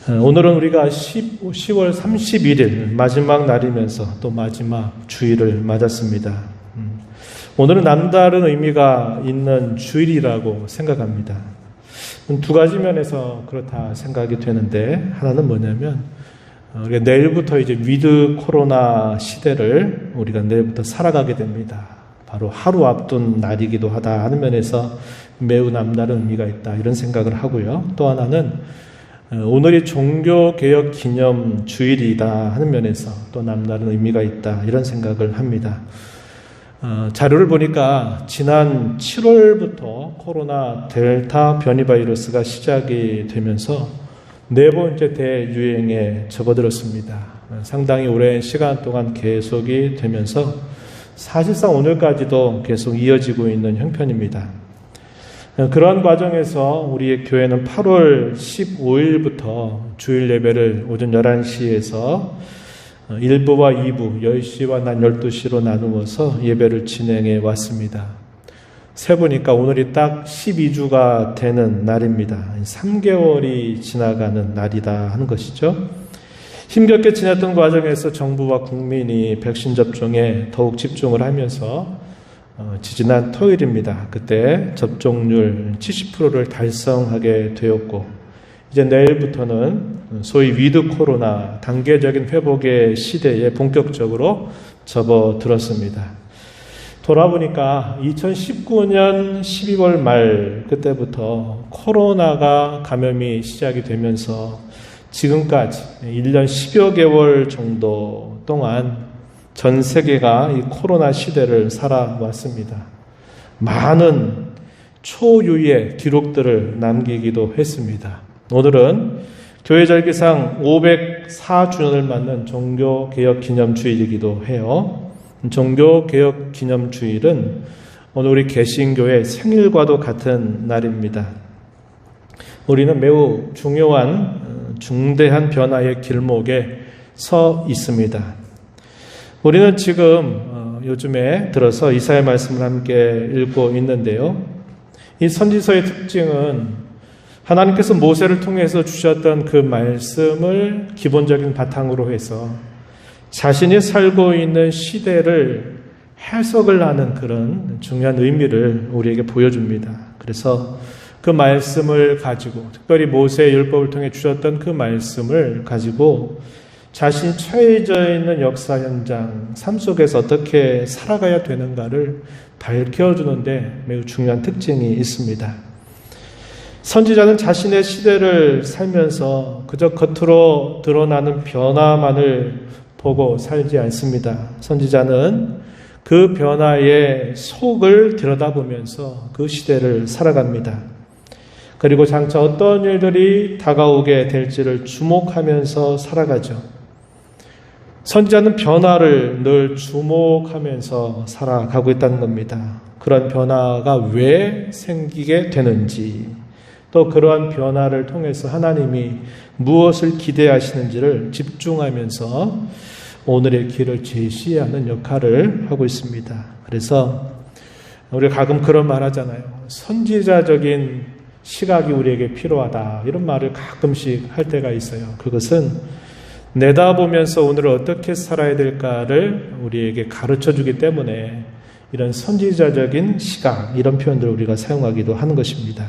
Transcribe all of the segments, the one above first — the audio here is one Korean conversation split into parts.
오늘은 우리가 10월 31일 마지막 날이면서 또 마지막 주일을 맞았습니다. 오늘은 남다른 의미가 있는 주일이라고 생각합니다. 두 가지 면에서 그렇다 생각이 되는데, 하나는 뭐냐면 우리가 내일부터 이제 위드 코로나 시대를 우리가 내일부터 살아가게 됩니다. 바로 하루 앞둔 날이기도 하다 하는 면에서 매우 남다른 의미가 있다, 이런 생각을 하고요. 또 하나는 오늘이 종교개혁 기념 주일이다 하는 면에서 또 남다른 의미가 있다, 이런 생각을 합니다. 자료를 보니까 지난 7월부터 코로나 델타 변이 바이러스가 시작이 되면서 4번째 대유행에 접어들었습니다. 상당히 오랜 시간 동안 계속이 되면서 사실상 오늘까지도 계속 이어지고 있는 형편입니다. 그러한 과정에서 우리 교회는 8월 15일부터 주일 예배를 오전 11시에서 1부와 2부 10시와 낮 12시로 나누어서 예배를 진행해 왔습니다. 세보니까 오늘이 딱 12주가 되는 날입니다. 3개월이 지나가는 날이다 하는 것이죠. 힘겹게 지냈던 과정에서 정부와 국민이 백신 접종에 더욱 집중을 하면서 지지난 토요일입니다. 그때 접종률 70%를 달성하게 되었고, 이제 내일부터는 소위 위드 코로나 단계적인 회복의 시대에 본격적으로 접어들었습니다. 돌아보니까 2019년 12월 말 그때부터 코로나가 감염이 시작이 되면서 지금까지 1년 10여 개월 정도 동안 전 세계가 이 코로나 시대를 살아왔습니다. 많은 초유의 기록들을 남기기도 했습니다. 오늘은 교회절기상 504주년을 맞는 종교개혁기념주일이기도 해요. 종교개혁기념주일은 오늘 우리 개신교의 생일과도 같은 날입니다. 우리는 매우 중요한 중대한 변화의 길목에 서 있습니다. 우리는 지금 요즘에 들어서 이사야 말씀을 함께 읽고 있는데요. 이 선지서의 특징은 하나님께서 모세를 통해서 주셨던 그 말씀을 기본적인 바탕으로 해서 자신이 살고 있는 시대를 해석을 하는 그런 중요한 의미를 우리에게 보여줍니다. 그래서 그 말씀을 가지고, 특별히 모세의 율법을 통해 주셨던 그 말씀을 가지고 자신이 처해져 있는 역사 현장, 삶 속에서 어떻게 살아가야 되는가를 밝혀주는데 매우 중요한 특징이 있습니다. 선지자는 자신의 시대를 살면서 그저 겉으로 드러나는 변화만을 보고 살지 않습니다. 선지자는 그 변화의 속을 들여다보면서 그 시대를 살아갑니다. 그리고 장차 어떤 일들이 다가오게 될지를 주목하면서 살아가죠. 선지자는 변화를 늘 주목하면서 살아가고 있다는 겁니다. 그런 변화가 왜 생기게 되는지, 또 그러한 변화를 통해서 하나님이 무엇을 기대하시는지를 집중하면서 오늘의 길을 제시하는 역할을 하고 있습니다. 그래서 우리가 가끔 그런 말 하잖아요. 선지자적인 시각이 우리에게 필요하다, 이런 말을 가끔씩 할 때가 있어요. 그것은 내다보면서 오늘을 어떻게 살아야 될까를 우리에게 가르쳐주기 때문에 이런 선지자적인 시각, 이런 표현들을 우리가 사용하기도 하는 것입니다.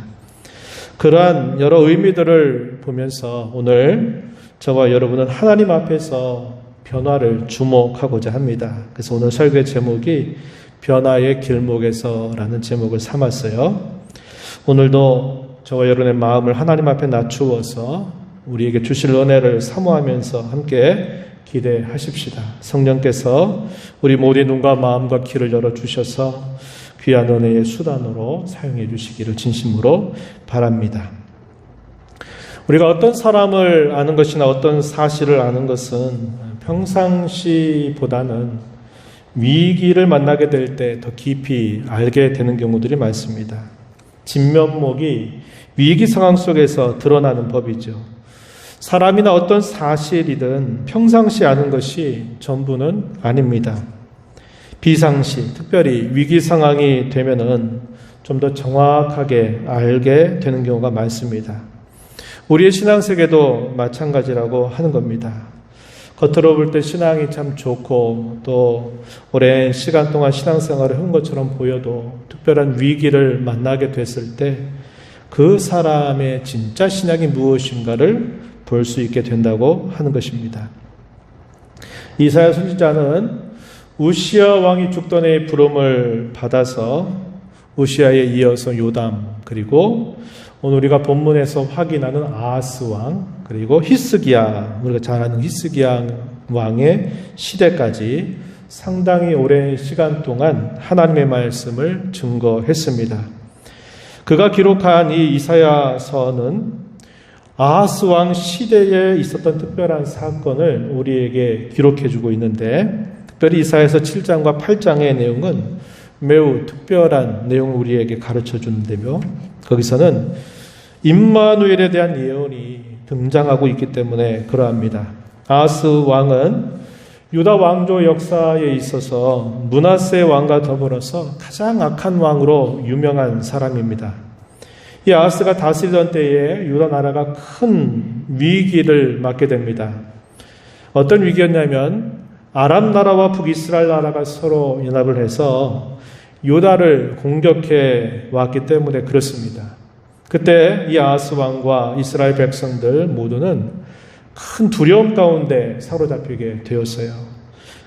그러한 여러 의미들을 보면서 오늘 저와 여러분은 하나님 앞에서 변화를 주목하고자 합니다. 그래서 오늘 설교의 제목이 변화의 길목에서라는 제목을 삼았어요. 오늘도 저와 여러분의 마음을 하나님 앞에 낮추어서 우리에게 주실 은혜를 사모하면서 함께 기대하십시다. 성령께서 우리 모두의 눈과 마음과 귀를 열어주셔서 귀한 은혜의 수단으로 사용해 주시기를 진심으로 바랍니다. 우리가 어떤 사람을 아는 것이나 어떤 사실을 아는 것은 평상시보다는 위기를 만나게 될 때 더 깊이 알게 되는 경우들이 많습니다. 진면목이 위기 상황 속에서 드러나는 법이죠. 사람이나 어떤 사실이든 평상시 아는 것이 전부는 아닙니다. 비상시, 특별히 위기 상황이 되면은 좀 더 정확하게 알게 되는 경우가 많습니다. 우리의 신앙세계도 마찬가지라고 하는 겁니다. 겉으로 볼 때 신앙이 참 좋고 또 오랜 시간 동안 신앙생활을 한 것처럼 보여도 특별한 위기를 만나게 됐을 때 그 사람의 진짜 신앙이 무엇인가를 볼 수 있게 된다고 하는 것입니다. 이사야 선지자는 우시야 왕이 죽던 해의 부름을 받아서 우시야에 이어서 요담, 그리고 오늘 우리가 본문에서 확인하는 아하스 왕, 그리고 히스기야, 우리가 잘 아는 히스기야 왕의 시대까지 상당히 오랜 시간 동안 하나님의 말씀을 증거했습니다. 그가 기록한 이 이사야서는 아하스 왕 시대에 있었던 특별한 사건을 우리에게 기록해주고 있는데, 특별히 이사야서 7장과 8장의 내용은 매우 특별한 내용을 우리에게 가르쳐 주는데요. 거기서는 임마누엘에 대한 예언이 등장하고 있기 때문에 그러합니다. 아하스 왕은 유다 왕조 역사에 있어서 므낫세 왕과 더불어서 가장 악한 왕으로 유명한 사람입니다. 이 아하스가 다스리던 때에 유다 나라가 큰 위기를 맞게 됩니다. 어떤 위기였냐면 아람 나라와 북이스라엘 나라가 서로 연합을 해서 유다를 공격해 왔기 때문에 그렇습니다. 그때 이 아하스 왕과 이스라엘 백성들 모두는 큰 두려움 가운데 사로잡히게 되었어요.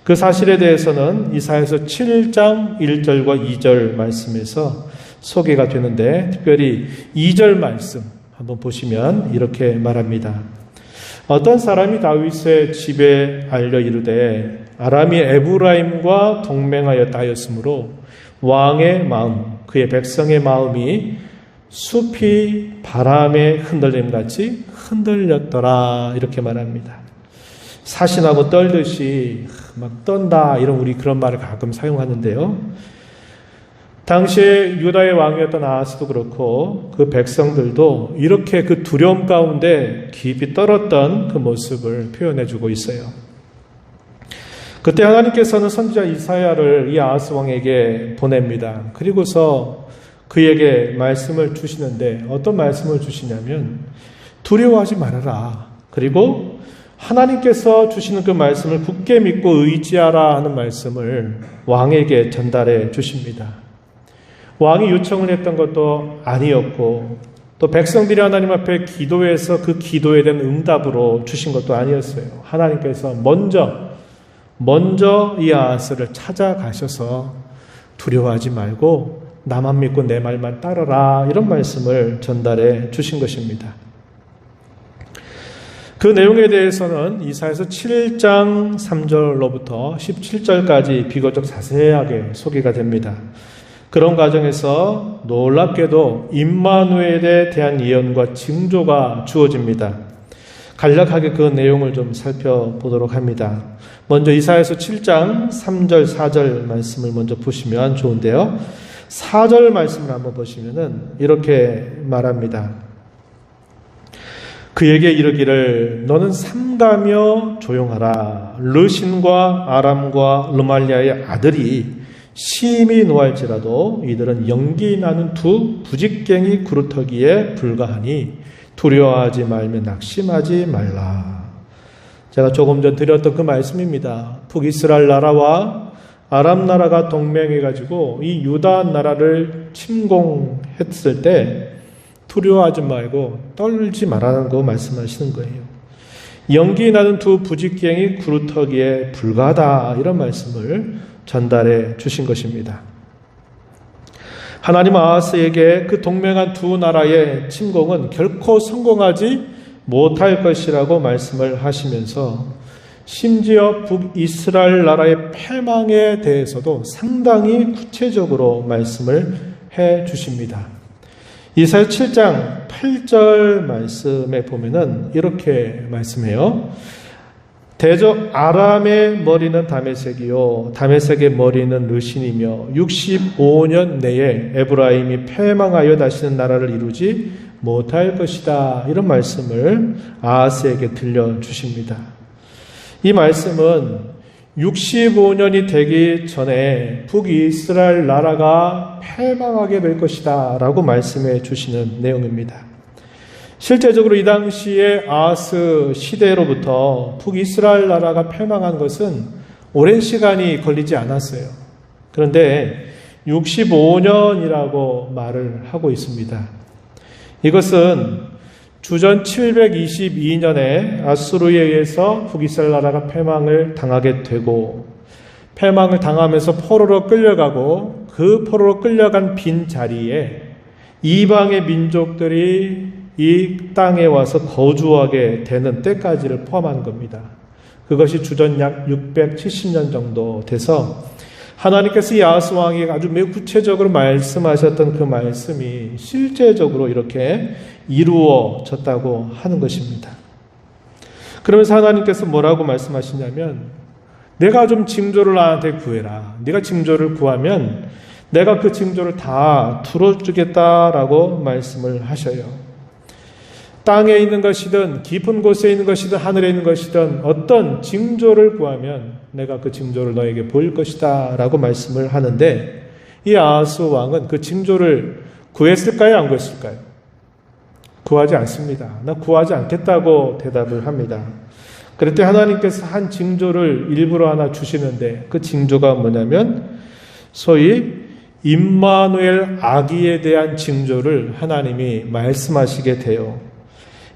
그 사실에 대해서는 이사야서 7장 1절과 2절 말씀에서 소개가 되는데, 특별히 2절 말씀 한번 보시면 이렇게 말합니다. 어떤 사람이 다윗의 집에 알려 이르되 아람이 에브라임과 동맹하였다 하였으므로 왕의 마음, 그의 백성의 마음이 숲이 바람에 흔들림같이 흔들렸더라, 이렇게 말합니다. 사신하고 떨듯이 막 떤다, 이런 우리 그런 말을 가끔 사용하는데요. 당시에 유다의 왕이었던 아하스도 그렇고 그 백성들도 이렇게 그 두려움 가운데 깊이 떨었던 그 모습을 표현해주고 있어요. 그때 하나님께서는 선지자 이사야를 이 아하스 왕에게 보냅니다. 그리고서 그에게 말씀을 주시는데, 어떤 말씀을 주시냐면 두려워하지 말아라, 그리고 하나님께서 주시는 그 말씀을 굳게 믿고 의지하라 하는 말씀을 왕에게 전달해 주십니다. 왕이 요청을 했던 것도 아니었고, 또 백성들이 하나님 앞에 기도해서 그 기도에 대한 응답으로 주신 것도 아니었어요. 하나님께서 먼저 이 아하스를 찾아가셔서 두려워하지 말고 나만 믿고 내 말만 따르라, 이런 말씀을 전달해 주신 것입니다. 그 내용에 대해서는 이사야서 7장 3절로부터 17절까지 비교적 자세하게 소개가 됩니다. 그런 과정에서 놀랍게도 임마누엘에 대한 예언과 징조가 주어집니다. 간략하게 그 내용을 좀 살펴보도록 합니다. 먼저 이사야서 7장 3절 4절 말씀을 먼저 보시면 좋은데요. 4절 말씀을 한번 보시면은 이렇게 말합니다. 그에게 이르기를 너는 삼가며 조용하라. 르신과 아람과 르말리아의 아들이 심히 노할지라도 이들은 연기 나는 두 부직갱이 그루터기에 불과하니 두려워하지 말며 낙심하지 말라. 제가 조금 전 드렸던 그 말씀입니다. 북이스라엘 나라와 아람 나라가 동맹해가지고 이 유다 나라를 침공했을 때 두려워하지 말고 떨지 말라는 거 말씀하시는 거예요. 연기 나는 두 부직갱이 그루터기에 불과하다, 이런 말씀을 전달해 주신 것입니다. 하나님 아하스에게 그 동맹한 두 나라의 침공은 결코 성공하지 못할 것이라고 말씀을 하시면서 심지어 북이스라엘 나라의 패망에 대해서도 상당히 구체적으로 말씀을 해 주십니다. 이사야 7장 8절 말씀에 보면은 이렇게 말씀해요. 대저 아람의 머리는 다메섹이요 다메섹의 머리는 르신이며 65년 내에 에브라임이 패망하여 다시는 나라를 이루지 못할 것이다, 이런 말씀을 아하스에게 들려주십니다. 이 말씀은 65년이 되기 전에 북이스라엘 나라가 패망하게 될 것이다 라고 말씀해 주시는 내용입니다. 실제적으로 이 당시에 아하스 시대로부터 북이스라엘 나라가 패망한 것은 오랜 시간이 걸리지 않았어요. 그런데 65년이라고 말을 하고 있습니다. 이것은 주전 722년에 아수르에 의해서 북이스라엘 나라가 패망을 당하게 되고, 패망을 당하면서 포로로 끌려가고, 그 포로로 끌려간 빈 자리에 이방의 민족들이 이 땅에 와서 거주하게 되는 때까지를 포함한 겁니다. 그것이 주전 약 670년 정도 돼서 하나님께서 이 아하스 왕이 아주 매우 구체적으로 말씀하셨던 그 말씀이 실제적으로 이렇게 이루어졌다고 하는 것입니다. 그러면서 하나님께서 뭐라고 말씀하시냐면, 내가 좀 징조를 나한테 구해라. 네가 징조를 구하면 내가 그 징조를 다 들어주겠다라고 말씀을 하셔요. 땅에 있는 것이든 깊은 곳에 있는 것이든 하늘에 있는 것이든 어떤 징조를 구하면 내가 그 징조를 너에게 보일 것이다 라고 말씀을 하는데, 이 아하스 왕은 그 징조를 구했을까요? 안 구했을까요? 구하지 않습니다. 나 구하지 않겠다고 대답을 합니다. 그럴 때 하나님께서 한 징조를 일부러 하나 주시는데, 그 징조가 뭐냐면 소위 임마누엘 아기에 대한 징조를 하나님이 말씀하시게 돼요.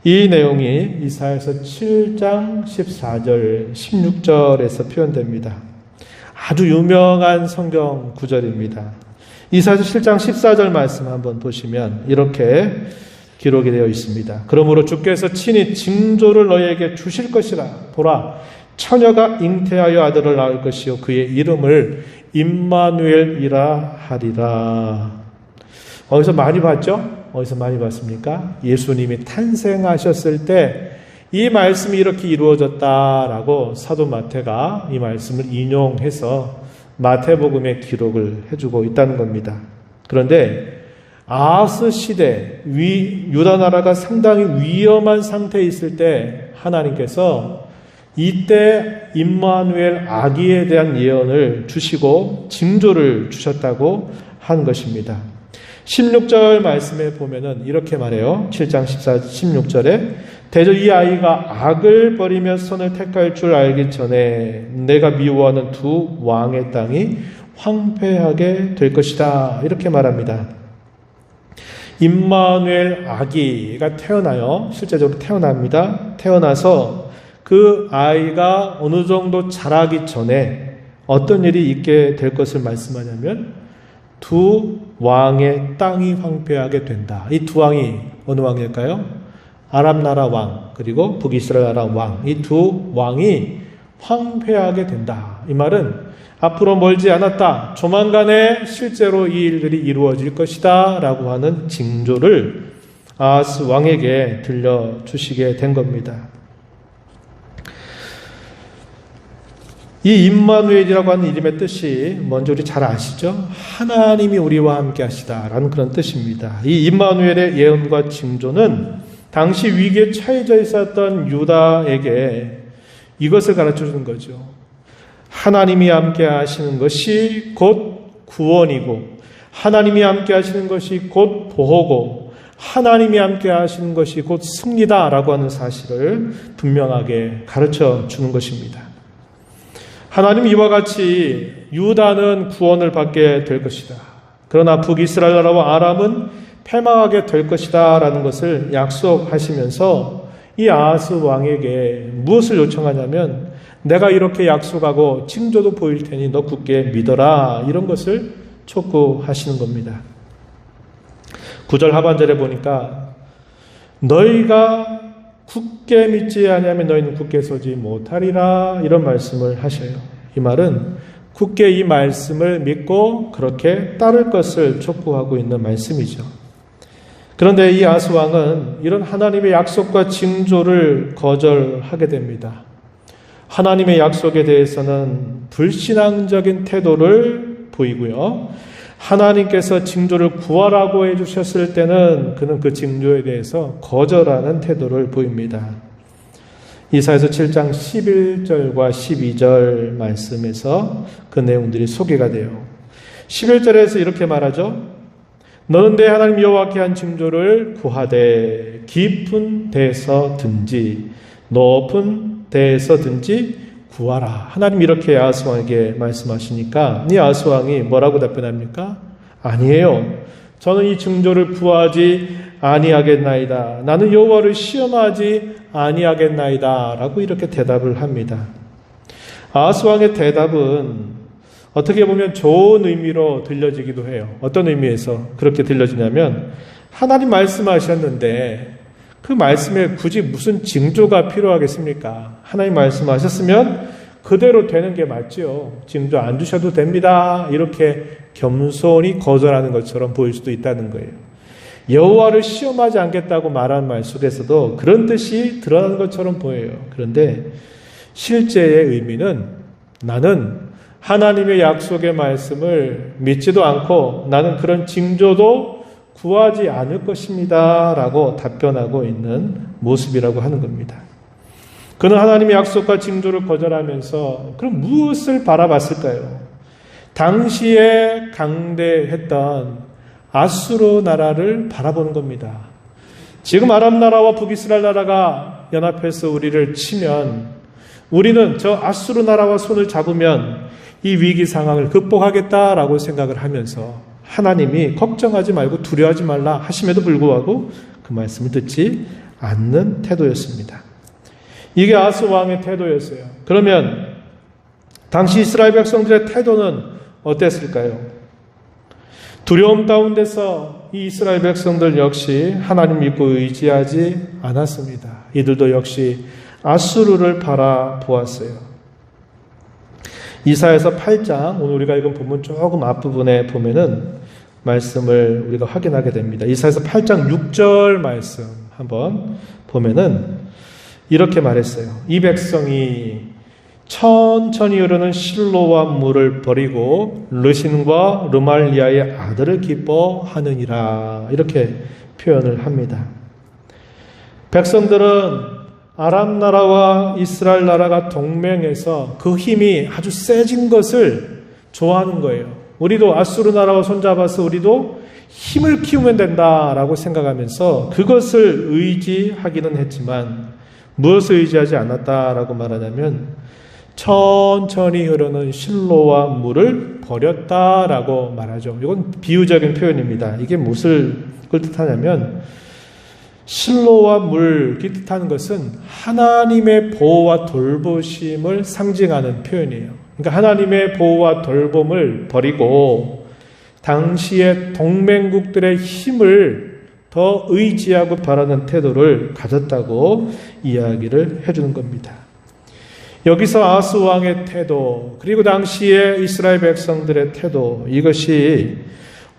이 내용이 이사야서 7장 14절 16절에서 표현됩니다. 아주 유명한 성경 구절입니다. 이사야서 7장 14절 말씀 한번 보시면 이렇게 기록이 되어 있습니다. 그러므로 주께서 친히 징조를 너희에게 주실 것이라. 보라, 처녀가 잉태하여 아들을 낳을 것이요 그의 이름을 임마누엘이라 하리라. 어디서 많이 봤죠? 어디서 많이 봤습니까? 예수님이 탄생하셨을 때 이 말씀이 이렇게 이루어졌다라고 사도 마태가 이 말씀을 인용해서 마태복음에 기록을 해주고 있다는 겁니다. 그런데 아하스 시대, 유다 나라가 상당히 위험한 상태에 있을 때 하나님께서 이때 임마누엘 아기에 대한 예언을 주시고 징조를 주셨다고 한 것입니다. 16절 말씀에 보면은 이렇게 말해요. 7장 16절에 대저 이 아이가 악을 버리며 선을 택할 줄 알기 전에 내가 미워하는 두 왕의 땅이 황폐하게 될 것이다. 이렇게 말합니다. 임마누엘 아기가 태어나요. 실제적으로 태어납니다. 태어나서 그 아이가 어느 정도 자라기 전에 어떤 일이 있게 될 것을 말씀하냐면 두 왕의 땅이 황폐하게 된다. 이 두 왕이 어느 왕일까요? 아람 나라 왕 그리고 북이스라엘 나라 왕, 이 두 왕이 황폐하게 된다. 이 말은 앞으로 멀지 않았다. 조만간에 실제로 이 일들이 이루어질 것이다 라고 하는 징조를 아하스 왕에게 들려주시게 된 겁니다. 이 임마누엘이라고 하는 이름의 뜻이 먼저 우리 잘 아시죠? 하나님이 우리와 함께 하시다라는 그런 뜻입니다. 이 임마누엘의 예언과 징조는 당시 위기에 처해져 있었던 유다에게 이것을 가르쳐 주는 거죠. 하나님이 함께 하시는 것이 곧 구원이고, 하나님이 함께 하시는 것이 곧 보호고, 하나님이 함께 하시는 것이 곧 승리다라고 하는 사실을 분명하게 가르쳐 주는 것입니다. 하나님 이와 같이 유다는 구원을 받게 될 것이다. 그러나 북이스라엘 나라와 아람은 패망하게 될 것이다 라는 것을 약속하시면서 이 아하스 왕에게 무엇을 요청하냐면 내가 이렇게 약속하고 징조도 보일 테니 너 굳게 믿어라, 이런 것을 촉구하시는 겁니다. 9절 하반절에 보니까 너희가 굳게 믿지 아니하면 너희는 굳게 서지 못하리라, 이런 말씀을 하셔요. 이 말은 굳게 이 말씀을 믿고 그렇게 따를 것을 촉구하고 있는 말씀이죠. 그런데 이 아하스 왕은 이런 하나님의 약속과 징조를 거절하게 됩니다. 하나님의 약속에 대해서는 불신앙적인 태도를 보이고요. 하나님께서 징조를 구하라고 해주셨을 때는 그는 그 징조에 대해서 거절하는 태도를 보입니다. 이사야서 7장 11절과 12절 말씀에서 그 내용들이 소개가 돼요. 11절에서 이렇게 말하죠. 너는 내 하나님 여호와께 한 징조를 구하되 깊은 데서든지 높은 데서든지 구하라. 하나님 이렇게 야하스왕에게 말씀하시니까 이 야하스왕이 뭐라고 답변합니까? 아니에요. 저는 이 징조를 구하지 아니하겠나이다. 나는 여호와를 시험하지 아니하겠나이다. 라고 이렇게 대답을 합니다. 아하스왕의 대답은 어떻게 보면 좋은 의미로 들려지기도 해요. 어떤 의미에서 그렇게 들려지냐면 하나님 말씀하셨는데 그 말씀에 굳이 무슨 징조가 필요하겠습니까? 하나님 말씀하셨으면 그대로 되는 게 맞죠. 징조 안 주셔도 됩니다. 이렇게 겸손히 거절하는 것처럼 보일 수도 있다는 거예요. 여호와를 시험하지 않겠다고 말한 말 속에서도 그런 뜻이 드러나는 것처럼 보여요. 그런데 실제의 의미는 나는 하나님의 약속의 말씀을 믿지도 않고 나는 그런 징조도 구하지 않을 것입니다. 라고 답변하고 있는 모습이라고 하는 겁니다. 그는 하나님의 약속과 징조를 거절하면서 그럼 무엇을 바라봤을까요? 당시에 강대했던 아수르 나라를 바라보는 겁니다. 지금 아람 나라와 북이스라엘 나라가 연합해서 우리를 치면 우리는 저 아수르 나라와 손을 잡으면 이 위기 상황을 극복하겠다라고 생각을 하면서 하나님이 걱정하지 말고 두려워하지 말라 하심에도 불구하고 그 말씀을 듣지 않는 태도였습니다. 이게 아하스 왕의 태도였어요. 그러면 당시 이스라엘 백성들의 태도는 어땠을까요? 두려움 가운데서 이 이스라엘 백성들 역시 하나님 믿고 의지하지 않았습니다. 이들도 역시 아수르를 바라보았어요. 이사야서 8장, 오늘 우리가 읽은 본문 조금 앞부분에 보면은 말씀을 우리가 확인하게 됩니다. 이사야서 8장 6절 말씀 한번 보면은 이렇게 말했어요. 이 백성이 천천히 흐르는 실로와 물을 버리고 르신과 르말리아의 아들을 기뻐하느니라. 이렇게 표현을 합니다. 백성들은 아람 나라와 이스라엘 나라가 동맹해서 그 힘이 아주 세진 것을 좋아하는 거예요. 우리도 아수르 나라와 손잡아서 우리도 힘을 키우면 된다라고 생각하면서 그것을 의지하기는 했지만 무엇을 의지하지 않았다라고 말하냐면 천천히 흐르는 실로와 물을 버렸다라고 말하죠. 이건 비유적인 표현입니다. 이게 무엇을 뜻하냐면 실로와 물 뜻하는 것은 하나님의 보호와 돌보심을 상징하는 표현이에요. 그러니까 하나님의 보호와 돌봄을 버리고 당시의 동맹국들의 힘을 더 의지하고 바라는 태도를 가졌다고 이야기를 해주는 겁니다. 여기서 아하스 왕의 태도, 그리고 당시의 이스라엘 백성들의 태도, 이것이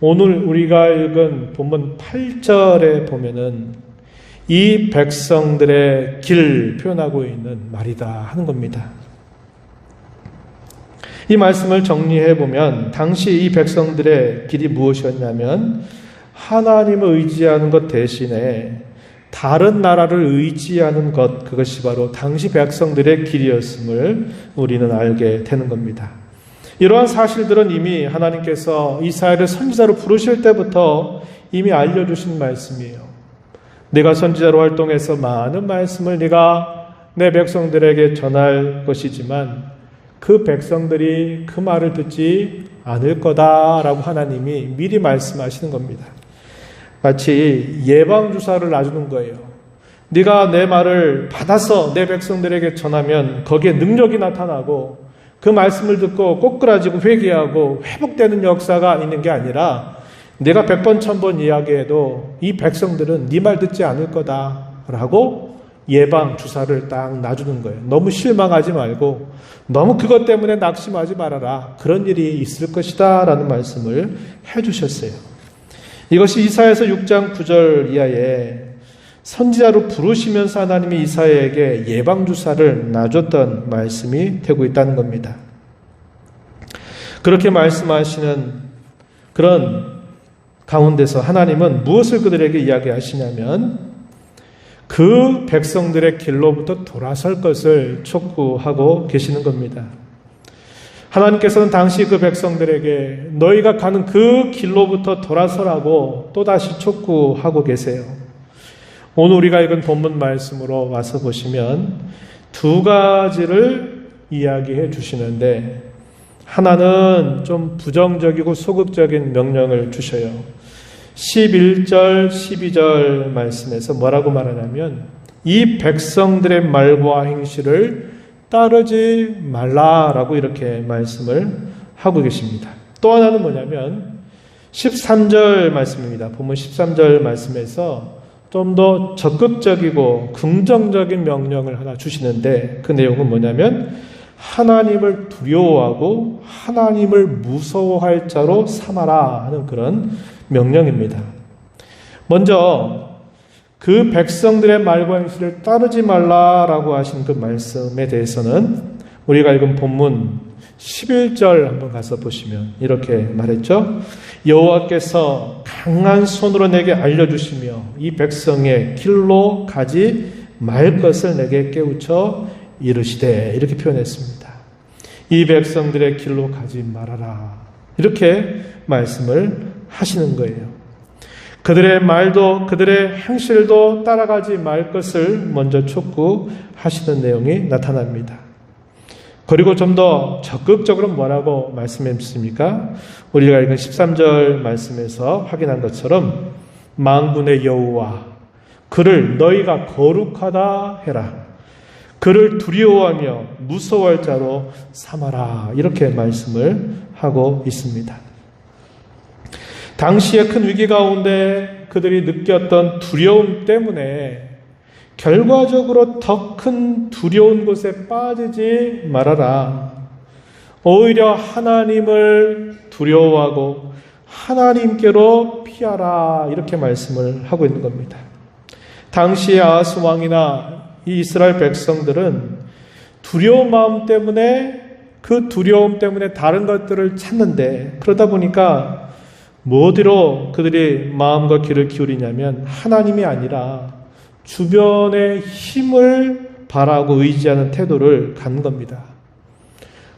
오늘 우리가 읽은 본문 8절에 보면은 이 백성들의 길을 표현하고 있는 말이다 하는 겁니다. 이 말씀을 정리해 보면 당시 이 백성들의 길이 무엇이었냐면 하나님을 의지하는 것 대신에 다른 나라를 의지하는 것, 그것이 바로 당시 백성들의 길이었음을 우리는 알게 되는 겁니다. 이러한 사실들은 이미 하나님께서 이사야를 선지자로 부르실 때부터 이미 알려주신 말씀이에요. 네가 선지자로 활동해서 많은 말씀을 네가 내 백성들에게 전할 것이지만 그 백성들이 그 말을 듣지 않을 거다라고 하나님이 미리 말씀하시는 겁니다. 마치 예방주사를 놔주는 거예요. 네가 내 말을 받아서 내 백성들에게 전하면 거기에 능력이 나타나고 그 말씀을 듣고 꼬꾸라지고 회개하고 회복되는 역사가 있는 게 아니라 내가 100번 1000번 이야기해도 이 백성들은 네 말 듣지 않을 거다라고 예방주사를 딱 놔주는 거예요. 너무 실망하지 말고 너무 그것 때문에 낙심하지 말아라. 그런 일이 있을 것이다 라는 말씀을 해주셨어요. 이것이 이사야서 6장 9절 이하에 선지자로 부르시면서 하나님이 이사야에게 예방주사를 놔줬던 말씀이 되고 있다는 겁니다. 그렇게 말씀하시는 그런 가운데서 하나님은 무엇을 그들에게 이야기하시냐면 그 백성들의 길로부터 돌아설 것을 촉구하고 계시는 겁니다. 하나님께서는 당시 그 백성들에게 너희가 가는 그 길로부터 돌아서라고 또다시 촉구하고 계세요. 오늘 우리가 읽은 본문 말씀으로 와서 보시면 두 가지를 이야기해 주시는데, 하나는 좀 부정적이고 소극적인 명령을 주셔요. 11절, 12절 말씀에서 뭐라고 말하냐면 이 백성들의 말과 행실을 따르지 말라라고 이렇게 말씀을 하고 계십니다. 또 하나는 뭐냐면 13절 말씀입니다. 본문 13절 말씀에서 좀 더 적극적이고 긍정적인 명령을 하나 주시는데, 그 내용은 뭐냐면 하나님을 두려워하고 하나님을 무서워할 자로 삼아라 하는 그런 명령입니다. 먼저 그 백성들의 말과 행실을 따르지 말라라고 하신 그 말씀에 대해서는 우리가 읽은 본문 11절 한번 가서 보시면 이렇게 말했죠. 여호와께서 강한 손으로 내게 알려주시며 이 백성의 길로 가지 말 것을 내게 깨우쳐 이르시되, 이렇게 표현했습니다. 이 백성들의 길로 가지 말아라, 이렇게 말씀을 하시는 거예요. 그들의 말도 그들의 행실도 따라가지 말 것을 먼저 촉구하시는 내용이 나타납니다. 그리고 좀 더 적극적으로 뭐라고 말씀했습니까? 우리가 읽은 13절 말씀에서 확인한 것처럼 만군의 여호와 그를 너희가 거룩하다 해라, 그를 두려워하며 무서워할 자로 삼아라, 이렇게 말씀을 하고 있습니다. 당시의 큰 위기 가운데 그들이 느꼈던 두려움 때문에 결과적으로 더 큰 두려운 곳에 빠지지 말아라. 오히려 하나님을 두려워하고 하나님께로 피하라, 이렇게 말씀을 하고 있는 겁니다. 당시의 아하스 왕이나 이 이스라엘 백성들은 두려운 마음 때문에, 그 두려움 때문에 다른 것들을 찾는데, 그러다 보니까 뭐디로 그들이 마음과 귀를 기울이냐면 하나님이 아니라 주변의 힘을 바라고 의지하는 태도를 갖는 겁니다.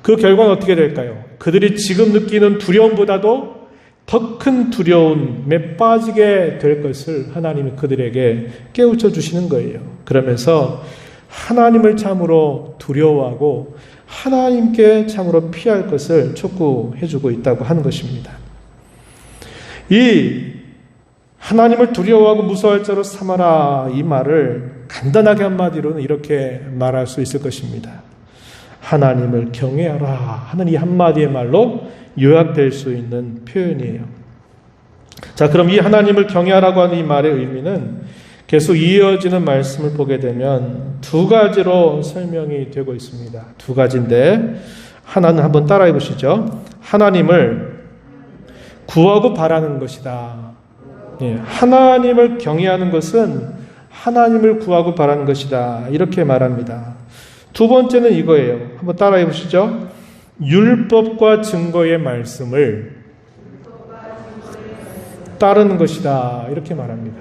그 결과는 어떻게 될까요? 그들이 지금 느끼는 두려움보다도 더 큰 두려움에 빠지게 될 것을 하나님이 그들에게 깨우쳐 주시는 거예요. 그러면서 하나님을 참으로 두려워하고 하나님께 참으로 피할 것을 촉구해 주고 있다고 하는 것입니다. 이 하나님을 두려워하고 무서워할 자로 삼아라, 이 말을 간단하게 한마디로는 이렇게 말할 수 있을 것입니다. 하나님을 경외하라 하는 이 한마디의 말로 요약될 수 있는 표현이에요. 자, 그럼 이 하나님을 경외하라고 하는 이 말의 의미는 계속 이어지는 말씀을 보게 되면 두 가지로 설명이 되고 있습니다. 두 가지인데, 하나는 한번 따라해 보시죠. 하나님을 구하고 바라는 것이다. 예, 하나님을 경외하는 것은 하나님을 구하고 바라는 것이다, 이렇게 말합니다. 두 번째는 이거예요. 한번 따라해 보시죠. 율법과 증거의 말씀을 따르는 것이다, 이렇게 말합니다.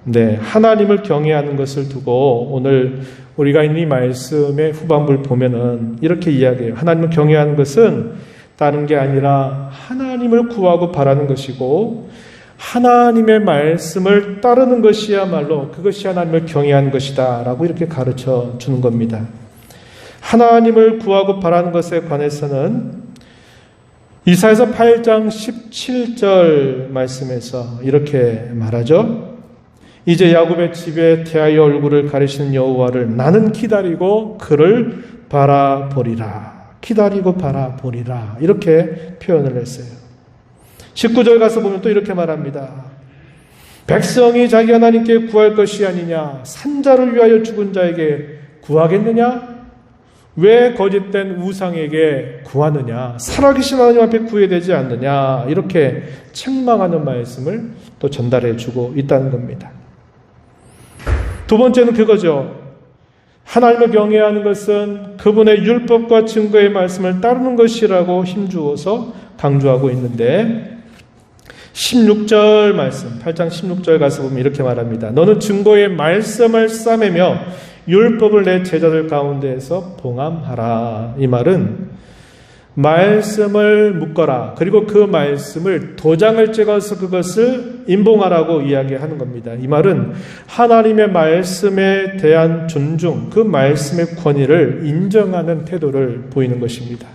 네, 하나님을 경외하는 것을 두고 오늘 우리가 이 말씀의 후반부를 보면은 이렇게 이야기해요. 하나님을 경외하는 것은 다른 게 아니라 하나님을 구하고 바라는 것이고, 하나님의 말씀을 따르는 것이야말로 그것이 하나님을 경외하는 것이다 라고 이렇게 가르쳐 주는 겁니다. 하나님을 구하고 바라는 것에 관해서는 이사야서 8장 17절 말씀에서 이렇게 말하죠. 이제 야곱의 집에 대하여 얼굴을 가리시는 여호와를 나는 기다리고 그를 바라보리라. 기다리고 바라보리라, 이렇게 표현을 했어요. 19절 가서 보면 또 이렇게 말합니다. 백성이 자기 하나님께 구할 것이 아니냐, 산자를 위하여 죽은 자에게 구하겠느냐? 왜 거짓된 우상에게 구하느냐? 살아계신 하나님 앞에 구해야 되지 않느냐? 이렇게 책망하는 말씀을 또 전달해 주고 있다는 겁니다. 두 번째는 그거죠. 하나님을 경외하는 것은 그분의 율법과 증거의 말씀을 따르는 것이라고 힘주어서 강조하고 있는데, 16절 말씀, 8장 16절 가서 보면 이렇게 말합니다. 너는 증거의 말씀을 싸매며 율법을 내 제자들 가운데에서 봉함하라. 이 말은 말씀을 묶어라. 그리고 그 말씀을 도장을 찍어서 그것을 임봉하라고 이야기하는 겁니다. 이 말은 하나님의 말씀에 대한 존중, 그 말씀의 권위를 인정하는 태도를 보이는 것입니다.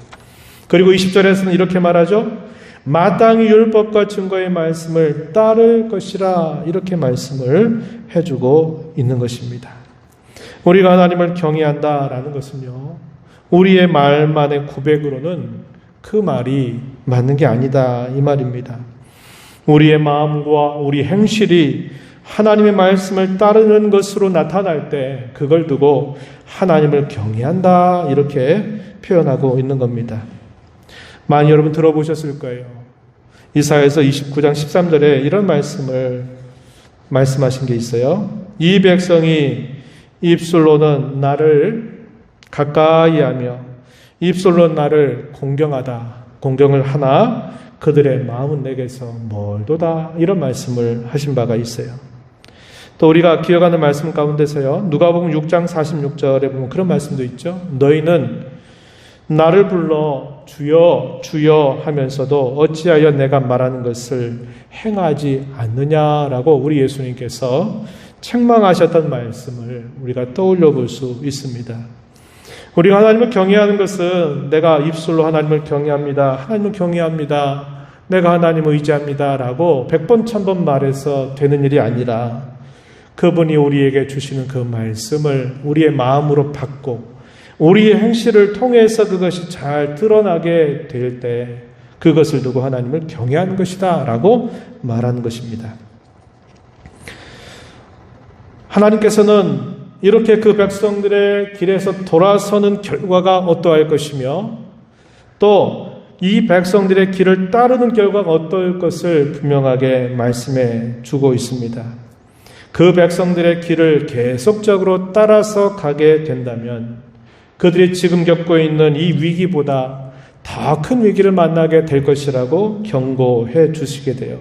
그리고 20절에서는 이렇게 말하죠. 마땅히 율법과 증거의 말씀을 따를 것이라, 이렇게 말씀을 해주고 있는 것입니다. 우리가 하나님을 경외한다라는 것은요, 우리의 말만의 고백으로는 그 말이 맞는 게 아니다, 이 말입니다. 우리의 마음과 우리 행실이 하나님의 말씀을 따르는 것으로 나타날 때 그걸 두고 하나님을 경외한다, 이렇게 표현하고 있는 겁니다. 많이 여러분 들어보셨을 거예요. 이사야서 29장 13절에 이런 말씀하신 게 있어요. 이 백성이 입술로는 나를 가까이하며 입술로 나를 공경을 하나 그들의 마음은 내게서 멀도다, 이런 말씀을 하신 바가 있어요. 또 우리가 기억하는 말씀 가운데서요, 누가복음 6장 46절에 보면 그런 말씀도 있죠. 너희는 나를 불러 주여 주여 하면서도 어찌하여 내가 말하는 것을 행하지 않느냐라고 우리 예수님께서 책망하셨던 말씀을 우리가 떠올려 볼 수 있습니다. 우리가 하나님을 경외하는 것은 내가 입술로 하나님을 경외합니다, 하나님을 경외합니다, 내가 하나님을 의지합니다 라고 100번 1000번 말해서 되는 일이 아니라 그분이 우리에게 주시는 그 말씀을 우리의 마음으로 받고 우리의 행실을 통해서 그것이 잘 드러나게 될 때 그것을 두고 하나님을 경외하는 것이다 라고 말하는 것입니다. 하나님께서는 이렇게 그 백성들의 길에서 돌아서는 결과가 어떠할 것이며 또 이 백성들의 길을 따르는 결과가 어떠할 것을 분명하게 말씀해 주고 있습니다. 그 백성들의 길을 계속적으로 따라서 가게 된다면 그들이 지금 겪고 있는 이 위기보다 더 큰 위기를 만나게 될 것이라고 경고해 주시게 돼요.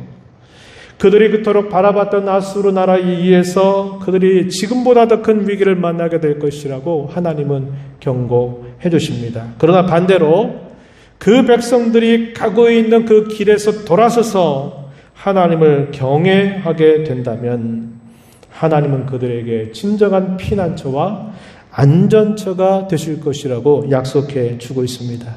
그들이 그토록 바라봤던 아수르 나라에 의해서 그들이 지금보다 더 큰 위기를 만나게 될 것이라고 하나님은 경고해 주십니다. 그러나 반대로 그 백성들이 가고 있는 그 길에서 돌아서서 하나님을 경외하게 된다면 하나님은 그들에게 진정한 피난처와 안전처가 되실 것이라고 약속해 주고 있습니다.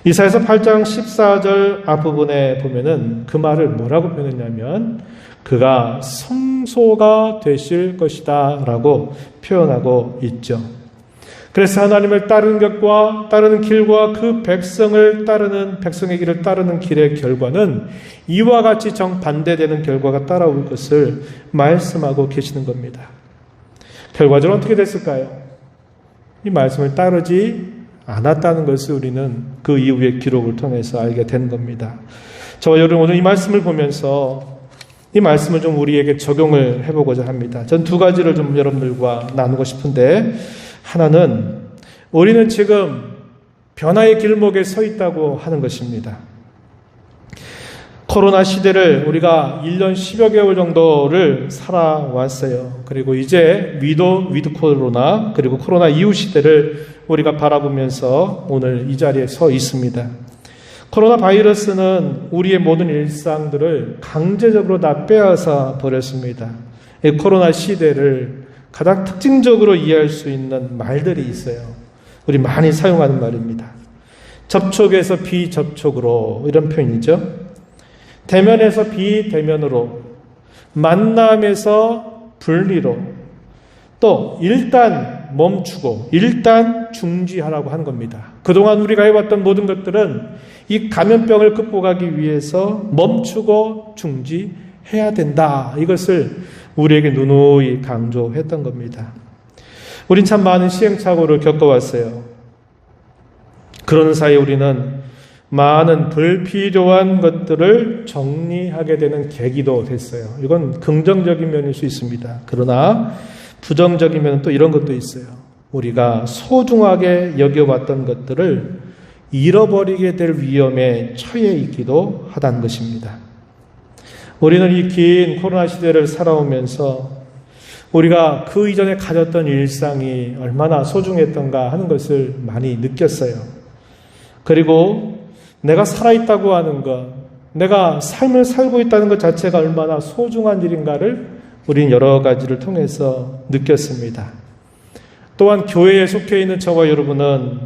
이사야서 8장 14절 앞부분에 보면은 그 말을 뭐라고 표현했냐면 그가 성소가 되실 것이다 라고 표현하고 있죠. 그래서 하나님을 따르는 것과 따르는 길과 그 백성의 길을 따르는 길의 결과는 이와 같이 정반대되는 결과가 따라올 것을 말씀하고 계시는 겁니다. 결과적으로 어떻게 됐을까요? 이 말씀을 따르지 않았다는 것을 우리는 그 이후의 기록을 통해서 알게 된 겁니다. 저와 여러분 오늘 이 말씀을 보면서 이 말씀을 좀 우리에게 적용을 해보고자 합니다. 전 두 가지를 좀 여러분들과 나누고 싶은데 하나는 우리는 지금 변화의 길목에 서 있다고 하는 것입니다. 코로나 시대를 우리가 1년 10여 개월 정도를 살아왔어요. 그리고 이제 위드 코로나 그리고 코로나 이후 시대를 우리가 바라보면서 오늘 이 자리에 서 있습니다. 코로나 바이러스는 우리의 모든 일상들을 강제적으로 다 빼앗아 버렸습니다. 이 코로나 시대를 가장 특징적으로 이해할 수 있는 말들이 있어요. 우리 많이 사용하는 말입니다. 접촉에서 비접촉으로, 이런 표현이죠. 대면에서 비대면으로, 만남에서 분리로, 또 일단 멈추고 일단 중지하라고 하는 겁니다. 그동안 우리가 해왔던 모든 것들은 이 감염병을 극복하기 위해서 멈추고 중지해야 된다. 이것을 우리에게 누누이 강조했던 겁니다. 우린 참 많은 시행착오를 겪어왔어요. 그러는 사이에 우리는 많은 불필요한 것들을 정리하게 되는 계기도 됐어요. 이건 긍정적인 면일 수 있습니다. 그러나 부정적인 면은 또 이런 것도 있어요. 우리가 소중하게 여겨왔던 것들을 잃어버리게 될 위험에 처해 있기도 하다는 것입니다. 우리는 이 긴 코로나 시대를 살아오면서 우리가 그 이전에 가졌던 일상이 얼마나 소중했던가 하는 것을 많이 느꼈어요. 그리고 내가 살아있다고 하는 것, 내가 삶을 살고 있다는 것 자체가 얼마나 소중한 일인가를 우리는 여러 가지를 통해서 느꼈습니다. 또한 교회에 속해 있는 저와 여러분은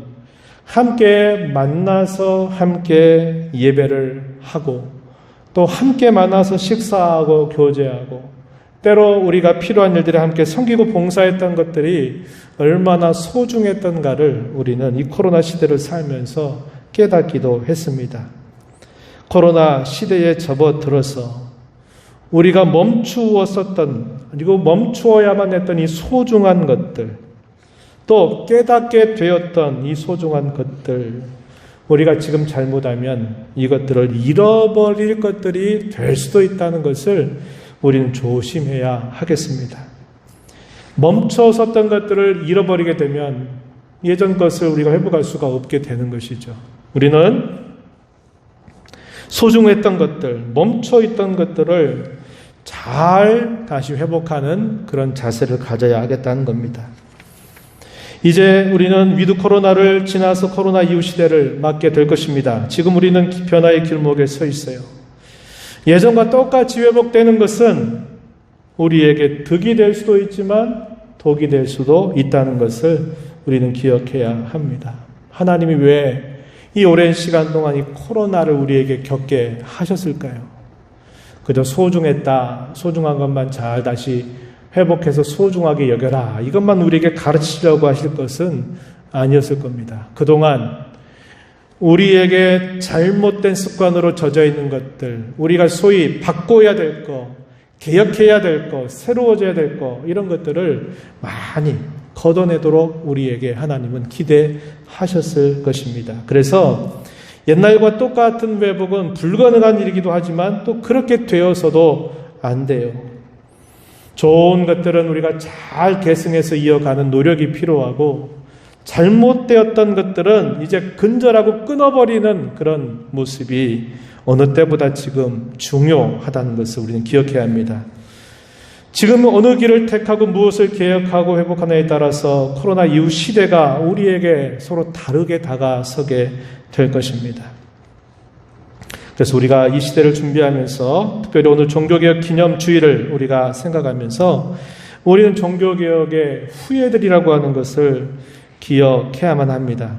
함께 만나서 함께 예배를 하고 또 함께 만나서 식사하고 교제하고 때로 우리가 필요한 일들에 함께 섬기고 봉사했던 것들이 얼마나 소중했던가를 우리는 이 코로나 시대를 살면서 깨닫기도 했습니다. 코로나 시대에 접어들어서 우리가 멈추었었던 그리고 멈추어야만 했던 이 소중한 것들 또 깨닫게 되었던 이 소중한 것들 우리가 지금 잘못하면 이것들을 잃어버릴 것들이 될 수도 있다는 것을 우리는 조심해야 하겠습니다. 멈춰섰던 것들을 잃어버리게 되면 예전 것을 우리가 회복할 수가 없게 되는 것이죠. 우리는 소중했던 것들, 멈춰있던 것들을 잘 다시 회복하는 그런 자세를 가져야 하겠다는 겁니다. 이제 우리는 위드 코로나를 지나서 코로나 이후 시대를 맞게 될 것입니다. 지금 우리는 변화의 길목에 서 있어요. 예전과 똑같이 회복되는 것은 우리에게 득이 될 수도 있지만 독이 될 수도 있다는 것을 우리는 기억해야 합니다. 하나님이 왜 이 오랜 시간 동안 이 코로나를 우리에게 겪게 하셨을까요? 그저 소중한 것만 잘 다시 회복해서 소중하게 여겨라. 이것만 우리에게 가르치려고 하실 것은 아니었을 겁니다. 그동안 우리에게 잘못된 습관으로 젖어 있는 것들, 우리가 소위 바꿔야 될 것, 개혁해야 될 것, 새로워져야 될 것, 이런 것들을 많이 걷어내도록 우리에게 하나님은 기대하셨을 것입니다. 그래서 옛날과 똑같은 회복은 불가능한 일이기도 하지만 또 그렇게 되어서도 안 돼요. 좋은 것들은 우리가 잘 계승해서 이어가는 노력이 필요하고 잘못되었던 것들은 이제 근절하고 끊어버리는 그런 모습이 어느 때보다 지금 중요하다는 것을 우리는 기억해야 합니다. 지금 어느 길을 택하고 무엇을 개혁하고 회복하느냐에 따라서 코로나 이후 시대가 우리에게 서로 다르게 다가서게 될 것입니다. 그래서 우리가 이 시대를 준비하면서 특별히 오늘 종교개혁 기념주의를 우리가 생각하면서 우리는 종교개혁의 후예들이라고 하는 것을 기억해야만 합니다.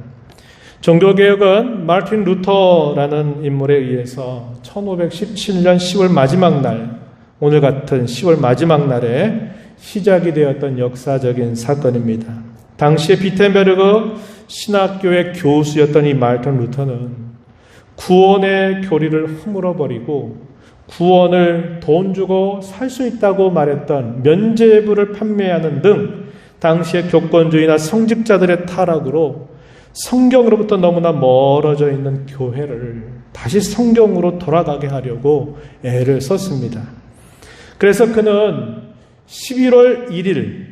종교개혁은 마르틴 루터라는 인물에 의해서 1517년 10월 마지막 날, 오늘 같은 10월 마지막 날에 시작이 되었던 역사적인 사건입니다. 당시에 비텐베르그 신학교의 교수였던 이 마르틴 루터는 구원의 교리를 허물어버리고 구원을 돈 주고 살 수 있다고 말했던 면죄부를 판매하는 등 당시의 교권주의나 성직자들의 타락으로 성경으로부터 너무나 멀어져 있는 교회를 다시 성경으로 돌아가게 하려고 애를 썼습니다. 그래서 그는 11월 1일,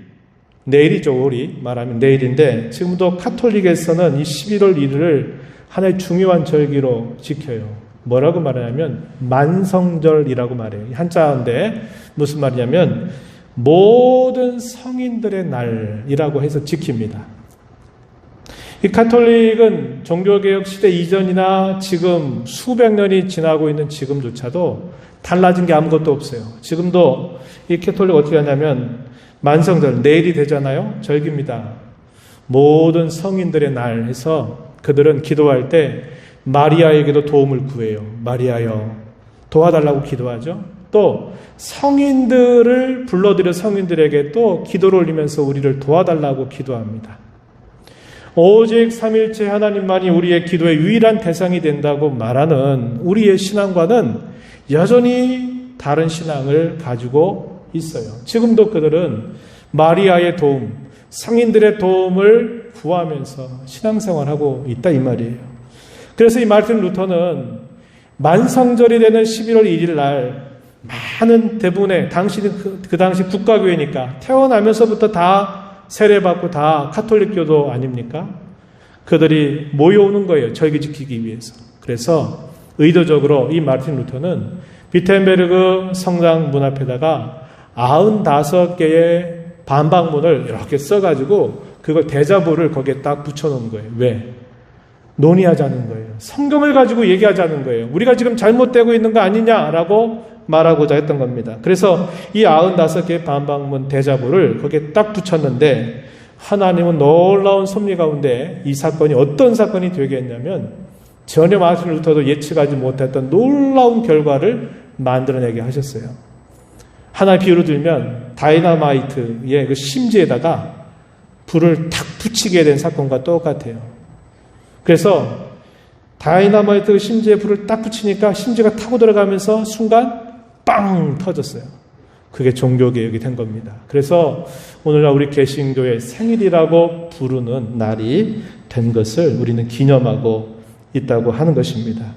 내일이죠, 우리 말하면 내일인데 지금도 카톨릭에서는 이 11월 1일을 하나의 중요한 절기로 지켜요. 뭐라고 말하냐면 만성절이라고 말해요. 한자인데 무슨 말이냐면 모든 성인들의 날이라고 해서 지킵니다. 이 카톨릭은 종교개혁 시대 이전이나 지금 수백 년이 지나고 있는 지금조차도 달라진 게 아무것도 없어요. 지금도 이 카톨릭 어떻게 하냐면 만성절, 내일이 되잖아요. 절기입니다. 모든 성인들의 날 해서 그들은 기도할 때 마리아에게도 도움을 구해요. 마리아여 도와달라고 기도하죠. 또 성인들을 불러들여 성인들에게 또 기도를 올리면서 우리를 도와달라고 기도합니다. 오직 삼일체 하나님만이 우리의 기도의 유일한 대상이 된다고 말하는 우리의 신앙과는 여전히 다른 신앙을 가지고 있어요. 지금도 그들은 마리아의 도움, 성인들의 도움을 구하면서 신앙생활하고 있다 이 말이에요. 그래서 이 마르틴 루터는 만성절이 되는 11월 1일 날 많은 대부분의 당시는 그 당시 국가교회니까 태어나면서부터 다 세례받고 다 카톨릭교도 아닙니까? 그들이 모여오는 거예요. 절기 지키기 위해서. 그래서 의도적으로 이 마르틴 루터는 비텐베르그 성당 문 앞에다가 95개의 반박문을 이렇게 써가지고 그걸 대자보를 거기에 딱 붙여놓은 거예요. 왜? 논의하자는 거예요. 성경을 가지고 얘기하자는 거예요. 우리가 지금 잘못되고 있는 거 아니냐라고 말하고자 했던 겁니다. 그래서 이 95개의 반박문 대자보를 거기에 딱 붙였는데 하나님은 놀라운 섭리 가운데 이 사건이 어떤 사건이 되게 했냐면 전혀 마틴 루터도 예측하지 못했던 놀라운 결과를 만들어내게 하셨어요. 하나의 비유로 들면 다이너마이트의 그 심지에다가 불을 탁 붙이게 된 사건과 똑같아요. 그래서 다이너마이트 심지에 불을 딱 붙이니까 심지가 타고 들어가면서 순간 빵 터졌어요. 그게 종교개혁이 된 겁니다. 그래서 오늘날 우리 개신교의 생일이라고 부르는 날이 된 것을 우리는 기념하고 있다고 하는 것입니다.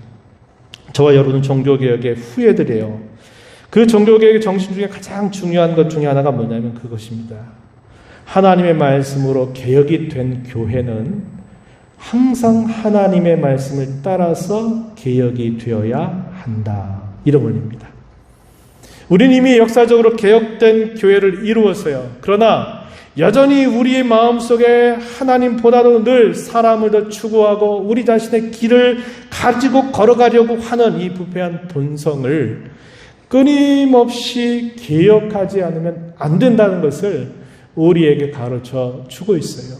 저와 여러분은 종교개혁의 후예들이에요. 그 종교개혁의 정신 중에 가장 중요한 것 중에 하나가 뭐냐면 그것입니다. 하나님의 말씀으로 개혁이 된 교회는 항상 하나님의 말씀을 따라서 개혁이 되어야 한다. 이런 원리입니다. 우리는 이미 역사적으로 개혁된 교회를 이루었어요. 그러나 여전히 우리의 마음속에 하나님보다도 늘 사람을 더 추구하고 우리 자신의 길을 가지고 걸어가려고 하는 이 부패한 본성을 끊임없이 개혁하지 않으면 안 된다는 것을 우리에게 가르쳐 주고 있어요.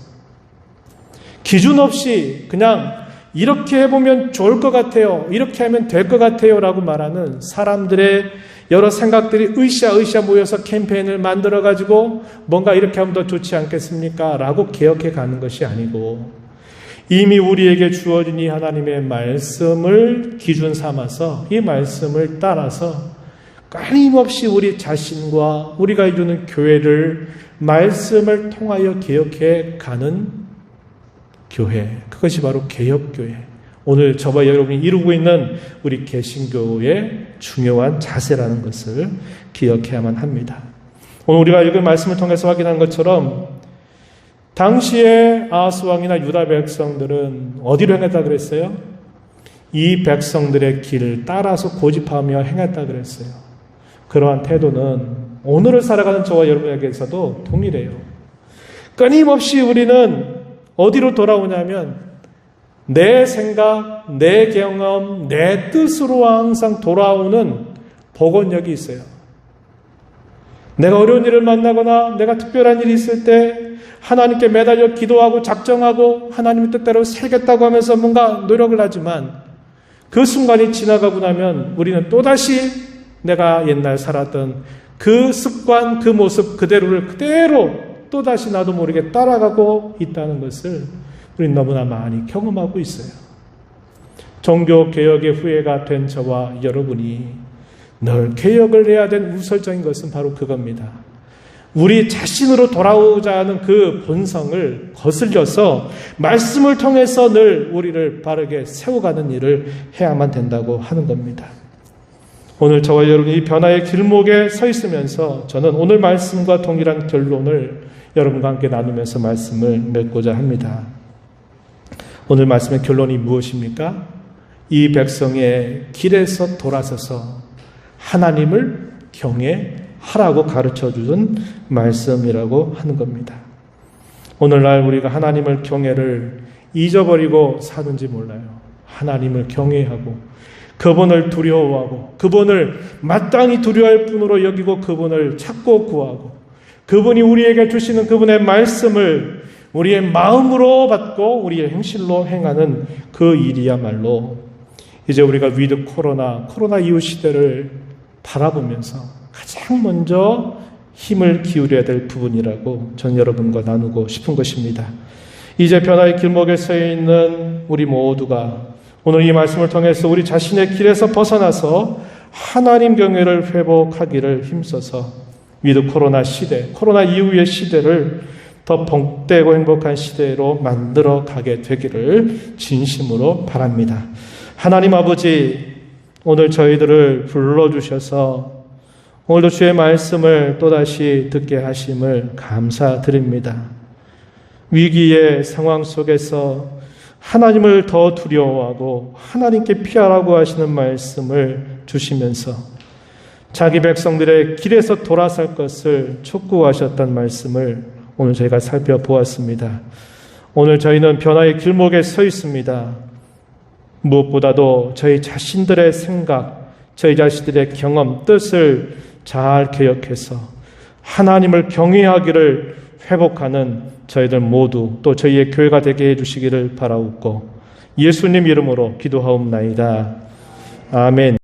기준 없이 그냥 이렇게 해보면 좋을 것 같아요. 이렇게 하면 될 것 같아요. 라고 말하는 사람들의 여러 생각들이 으쌰으쌰 모여서 캠페인을 만들어가지고 뭔가 이렇게 하면 더 좋지 않겠습니까? 라고 개혁해 가는 것이 아니고 이미 우리에게 주어진 이 하나님의 말씀을 기준 삼아서 이 말씀을 따라서 끊임없이 우리 자신과 우리가 이루는 교회를 말씀을 통하여 개혁해 가는 교회, 그것이 바로 개혁교회. 오늘 저와 여러분이 이루고 있는 우리 개신교의 중요한 자세라는 것을 기억해야만 합니다. 오늘 우리가 읽은 말씀을 통해서 확인한 것처럼 당시에 아하스 왕이나 유다 백성들은 어디로 행했다 그랬어요? 이 백성들의 길을 따라서 고집하며 행했다 그랬어요. 그러한 태도는 오늘을 살아가는 저와 여러분에게서도 동일해요. 끊임없이 우리는 어디로 돌아오냐면 내 생각, 내 경험, 내 뜻으로 항상 돌아오는 복원력이 있어요. 내가 어려운 일을 만나거나 내가 특별한 일이 있을 때 하나님께 매달려 기도하고 작정하고 하나님의 뜻대로 살겠다고 하면서 뭔가 노력을 하지만 그 순간이 지나가고 나면 우리는 또다시 내가 옛날 살았던 그 습관, 그 모습 그대로 또다시 나도 모르게 따라가고 있다는 것을 우리는 너무나 많이 경험하고 있어요. 종교개혁의 후예가 된 저와 여러분이 늘 개혁을 해야 된 우선적인 것은 바로 그겁니다. 우리 자신으로 돌아오자 하는 그 본성을 거슬려서 말씀을 통해서 늘 우리를 바르게 세워가는 일을 해야만 된다고 하는 겁니다. 오늘 저와 여러분이 이 변화의 길목에 서 있으면서 저는 오늘 말씀과 동일한 결론을 여러분과 함께 나누면서 말씀을 맺고자 합니다. 오늘 말씀의 결론이 무엇입니까? 이 백성의 길에서 돌아서서 하나님을 경외하라고 가르쳐주는 말씀이라고 하는 겁니다. 오늘날 우리가 하나님을 경외를 잊어버리고 사는지 몰라요. 하나님을 경외하고 그분을 두려워하고 그분을 마땅히 두려워할 뿐으로 여기고 그분을 찾고 구하고 그분이 우리에게 주시는 그분의 말씀을 우리의 마음으로 받고 우리의 행실로 행하는 그 일이야말로 이제 우리가 위드 코로나 이후 시대를 바라보면서 가장 먼저 힘을 기울여야 될 부분이라고 전 여러분과 나누고 싶은 것입니다. 이제 변화의 길목에 서 있는 우리 모두가 오늘 이 말씀을 통해서 우리 자신의 길에서 벗어나서 하나님 경외를 회복하기를 힘써서 위드 코로나 시대, 코로나 이후의 시대를 더 복되고 행복한 시대로 만들어 가게 되기를 진심으로 바랍니다. 하나님 아버지, 오늘 저희들을 불러주셔서 오늘도 주의 말씀을 또다시 듣게 하심을 감사드립니다. 위기의 상황 속에서 하나님을 더 두려워하고 하나님께 피하라고 하시는 말씀을 주시면서 자기 백성들의 길에서 돌아설 것을 촉구하셨던 말씀을 오늘 저희가 살펴보았습니다. 오늘 저희는 변화의 길목에 서 있습니다. 무엇보다도 저희 자신들의 생각, 저희 자신들의 경험, 뜻을 잘 기억해서 하나님을 경외하기를 회복하는 저희들 모두 또 저희의 교회가 되게 해주시기를 바라옵고 예수님 이름으로 기도하옵나이다. 아멘.